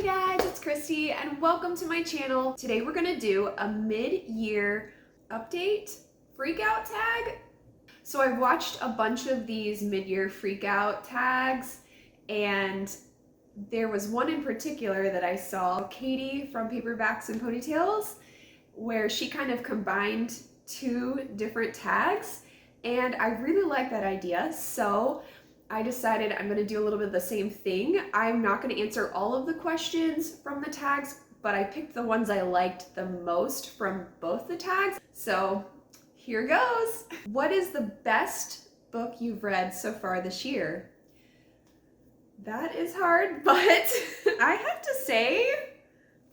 Hey guys, it's Christy and welcome to my channel. Today we're gonna do a mid-year update freakout tag. So I've watched a bunch of these mid-year freakout tags and there was one in particular that I saw, Katie from Paperbacks and Ponytails, where she kind of combined two different tags and I really like that idea. So I decided I'm going to do a little bit of the same thing. I'm not going to answer all of the questions from the tags, but I picked the ones I liked the most from both the tags. So here goes. What is the best book you've read so far this year? That is hard, but I have to say,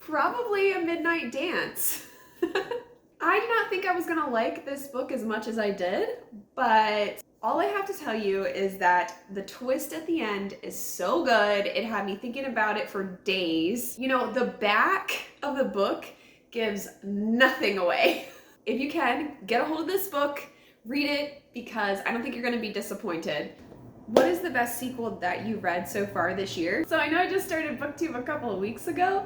probably A Midnight Dance. I did not think I was going to like this book as much as I did, but all I have to tell you is that the twist at the end is so good. It had me thinking about it for days. You know, the back of the book gives nothing away. If you can, get a hold of this book, read it, because I don't think you're going to be disappointed. What is the best sequel that you've read so far this year? So I know I just started BookTube a couple of weeks ago,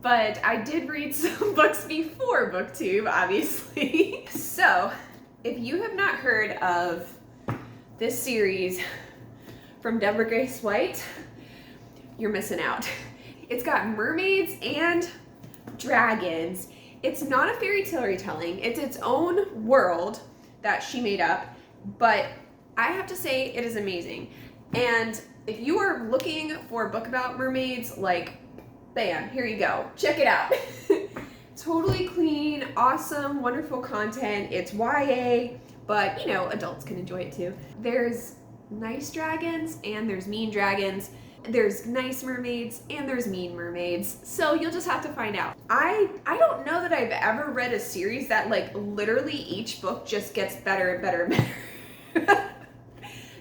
but I did read some books before BookTube, obviously. So if you have not heard of this series from Deborah Grace White, you're missing out. It's got mermaids and dragons. It's not a fairy tale retelling. It's its own world that she made up, but I have to say it is amazing. And if you are looking for a book about mermaids, like, bam, here you go. Check it out. Totally clean, awesome, wonderful content. It's YA, but you know, adults can enjoy it too. There's nice dragons and there's mean dragons. There's nice mermaids and there's mean mermaids. So you'll just have to find out. I don't know that I've ever read a series that like literally each book just gets better and better and better.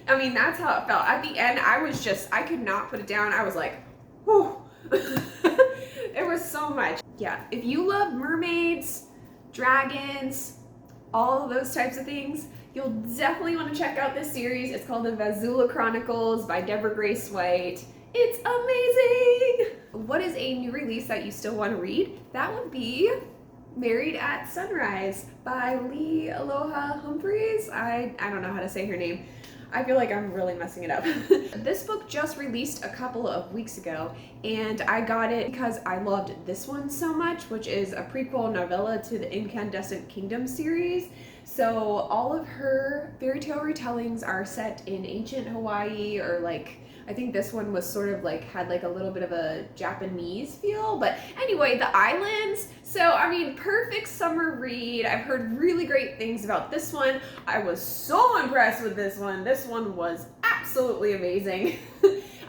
I mean, that's how it felt. At the end, I could not put it down. I was like, whew. There was so much. Yeah, if you love mermaids, dragons, all of those types of things, you'll definitely want to check out this series. It's called The Vazula Chronicles by Deborah Grace White. It's amazing! What is a new release that you still want to read? That would be Married at Sunrise by Lee Aloha Humphreys. I don't know how to say her name. I feel like I'm really messing it up. This book just released a couple of weeks ago and I got it because I loved this one so much, which is a prequel novella to the Incandescent Kingdom series. So all of her fairy tale retellings are set in ancient Hawaii, or like, I think this one was sort of like, had like a little bit of a Japanese feel, but anyway, the islands. So, I mean, perfect summer read. I've heard really great things about this one. I was so impressed with this one. This one was absolutely amazing.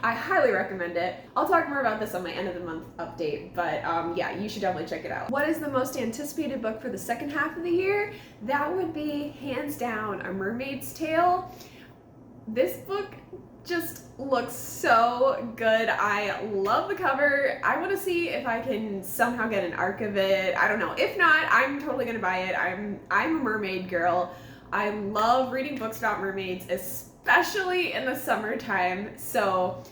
I highly recommend it. I'll talk more about this on my end of the month update, but yeah, you should definitely check it out. What is the most anticipated book for the second half of the year? That would be, hands down, A Mermaid's Tale. This book just looks so good. I love the cover. I want to see if I can somehow get an arc of it. I don't know. If not, I'm totally gonna buy it. I'm a mermaid girl. I love reading books about mermaids, especially in the summertime. So,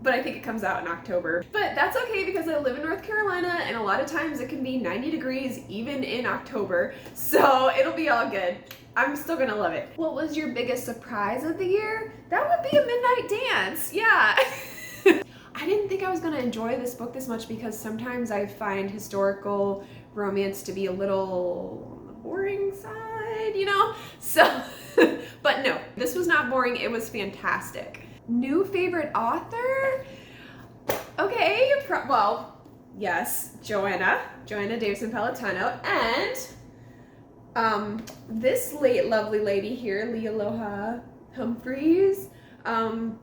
but I think it comes out in October. But that's okay because I live in North Carolina and a lot of times it can be 90 degrees even in October. So it'll be all good. I'm still gonna love it. What was your biggest surprise of the year? That would be A Midnight Dance, yeah. I didn't think I was gonna enjoy this book this much because sometimes I find historical romance to be a little on the boring side, you know? So, but no, this was not boring, it was fantastic. New favorite author? Okay, well, yes, Joanna Davison Pelletano, and this lovely lady here, Lee Aloha Humphreys. I'm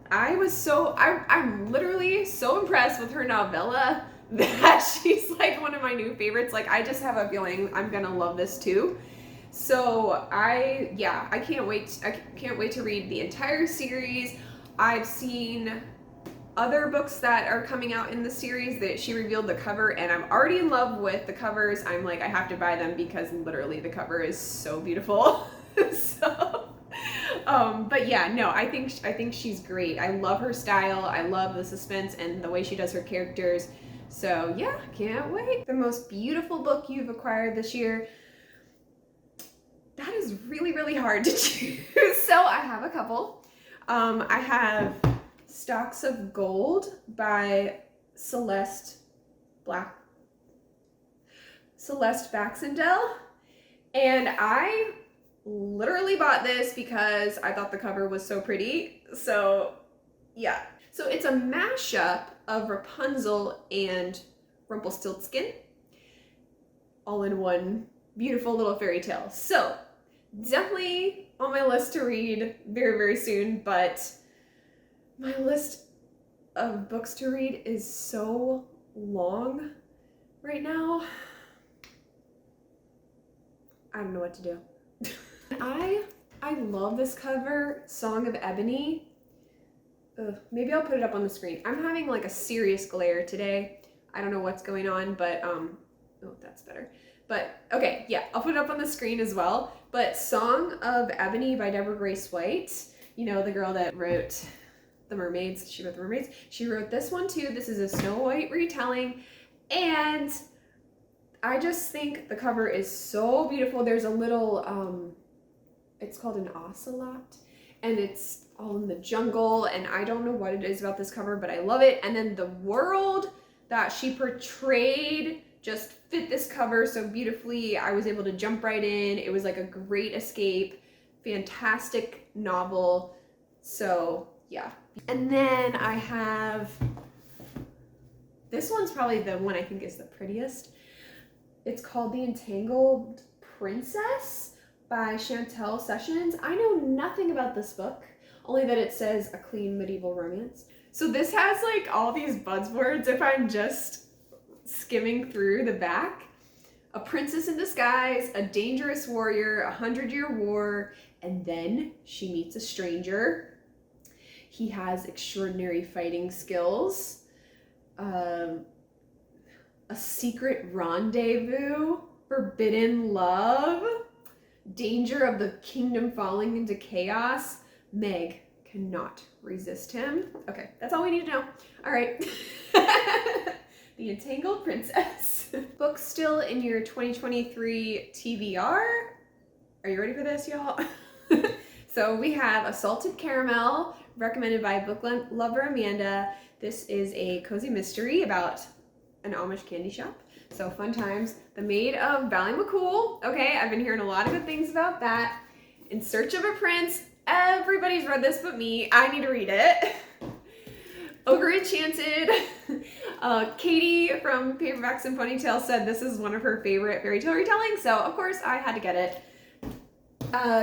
literally so impressed with her novella that she's like one of my new favorites. Like, I just have a feeling I'm gonna love this too. So I can't wait. I can't wait to read the entire series. I've seen other books that are coming out in the series that she revealed the cover, and I'm already in love with the covers. I'm like, I have to buy them because literally the cover is so beautiful. So but yeah, no, I think she's great. I love her style. I love the suspense and the way she does her characters. So yeah, can't wait. The most beautiful book you've acquired this year. That is really, really hard to choose. So I have a couple. I have Stalks of Gold by Celeste Baxendale. And I literally bought this because I thought the cover was so pretty. So yeah. So it's a mashup of Rapunzel and Rumpelstiltskin all in one beautiful little fairy tale. So definitely on my list to read very, very soon, but my list of books to read is so long right now. I don't know what to do. I love this cover, Song of Ebony. Ugh, maybe I'll put it up on the screen. I'm having like a serious glare today. I don't know what's going on, but oh, that's better. But okay, yeah, I'll put it up on the screen as well. But Song of Ebony by Deborah Grace White, you know, the girl that wrote The Mermaids. She wrote The Mermaids. She wrote this one too. This is a Snow White retelling. And I just think the cover is so beautiful. There's a little, it's called an ocelot, and it's all in the jungle, and I don't know what it is about this cover, but I love it. And then the world that she portrayed just fit this cover so beautifully. I was able to jump right in. It was like a great escape, fantastic novel. So yeah. And then I have, this one's probably the one I think is the prettiest. It's called The Entangled Princess by Chantel Sessions. I know nothing about this book, only that it says a clean medieval romance. So this has like all these buzzwords if I'm just skimming through the back. A princess in disguise, a dangerous warrior, a 100-year war, and then she meets a stranger. He has extraordinary fighting skills. A secret rendezvous, forbidden love, danger of the kingdom falling into chaos. Meg cannot resist him. Okay, that's all we need to know. All right. The Entangled Princess. Book still in your 2023 TBR. Are you ready for this, y'all? So we have Assaulted Caramel, recommended by book lover Amanda. This is a cozy mystery about an Amish candy shop. So fun times. The Maid of Ballymacool. Okay, I've been hearing a lot of good things about that. In Search of a Prince. Everybody's read this but me. I need to read it. Ogre Enchanted. Katie from Paperbacks and Ponytails said this is one of her favorite fairy tale retellings, so of course I had to get it.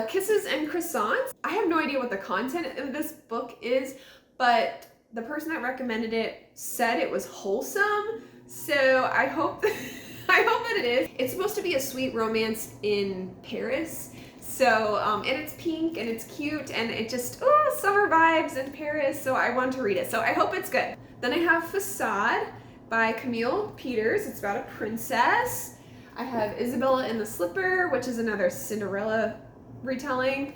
Kisses and Croissants. I have no idea what the content of this book is, but the person that recommended it said it was wholesome, so I hope that it is. It's supposed to be a sweet romance in Paris. So, and it's pink and it's cute and it just, summer vibes in Paris. So I want to read it. So I hope it's good. Then I have Facade by Camille Peters. It's about a princess. I have Isabella in the Slipper, which is another Cinderella retelling.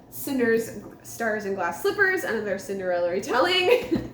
Cinder's Stars and Glass Slippers, another Cinderella retelling.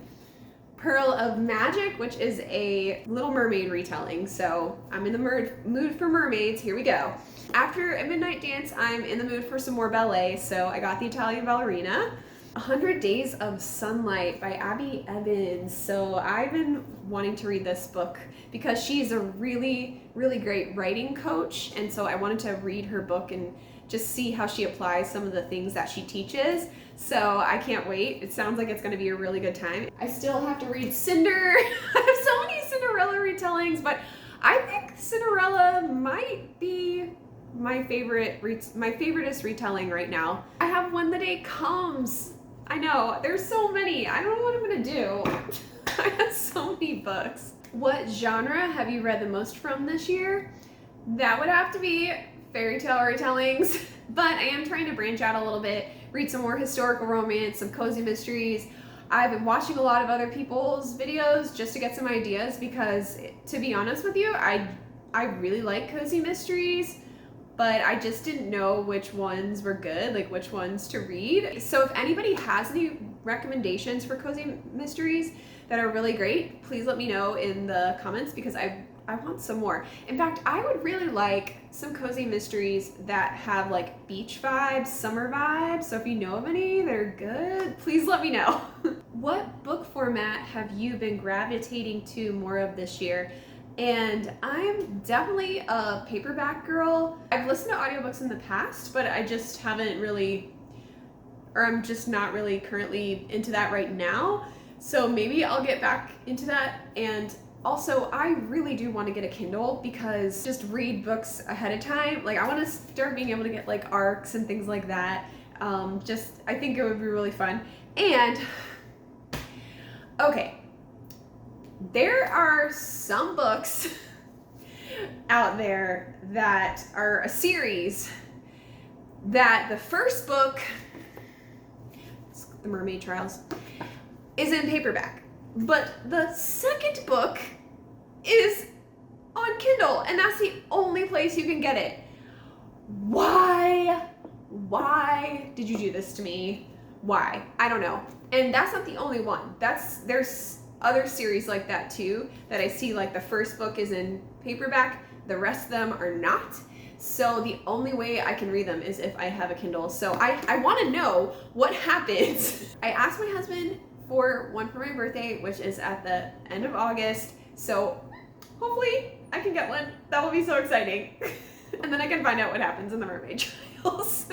Pearl of Magic, which is a Little Mermaid retelling. So I'm in the mood for mermaids. Here we go. After A Midnight Dance, I'm in the mood for some more ballet. So I got The Italian Ballerina. 100 Days of Sunlight by Abby Evans. So I've been wanting to read this book because she's a really, really great writing coach. And so I wanted to read her book and just see how she applies some of the things that she teaches. So I can't wait. It sounds like it's going to be a really good time. I still have to read Cinder. I have so many Cinderella retellings, but I think Cinderella might be my favoriteest retelling right now. I have When the Day Comes. I know, there's so many. I don't know what I'm going to do. I have so many books. What genre have you read the most from this year? That would have to be fairy tale retellings, but I am trying to branch out a little bit, read some more historical romance, some cozy mysteries. I've been watching a lot of other people's videos just to get some ideas because, to be honest with you, I really like cozy mysteries, but I just didn't know which ones were good, like which ones to read. So if anybody has any recommendations for cozy mysteries, that are really great, please let me know in the comments because I want some more. In fact, I would really like some cozy mysteries that have like beach vibes, summer vibes. So if you know of any that are good, please let me know. What book format have you been gravitating to more of this year? And I'm definitely a paperback girl. I've listened to audiobooks in the past, but I just haven't really, or I'm just not really currently into that right now. So maybe I'll get back into that. And also, I really do want to get a Kindle because just read books ahead of time. Like I want to start being able to get like arcs and things like that. I think it would be really fun. And okay, there are some books out there that are a series that the first book, The Mermaid Trials, is in paperback. But the second book is on Kindle, and that's the only place you can get it. Why? Why did you do this to me? Why? I don't know. And that's not the only one. There's other series like that too, that I see like the first book is in paperback, the rest of them are not. So the only way I can read them is if I have a Kindle. So I want to know what happens. I asked my husband for one for my birthday, which is at the end of August. So hopefully I can get one. That will be so exciting. And then I can find out what happens in the Mermaid Trials.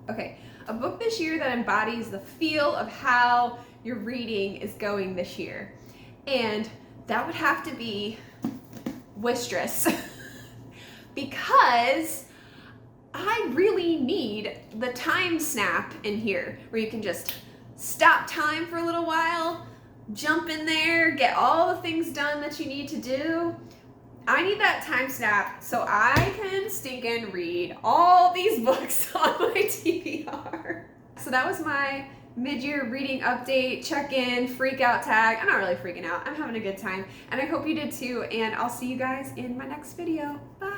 Okay, a book this year that embodies the feel of how your reading is going this year. And that would have to be Wistress. Because I really need the time snap in here where you can just stop time for a little while, jump in there, get all the things done that you need to do. I need that time snap so I can stinking read all these books on my TBR. So that was my mid-year reading update, check-in, freak out tag. I'm not really freaking out. I'm having a good time, and I hope you did too, and I'll see you guys in my next video. Bye.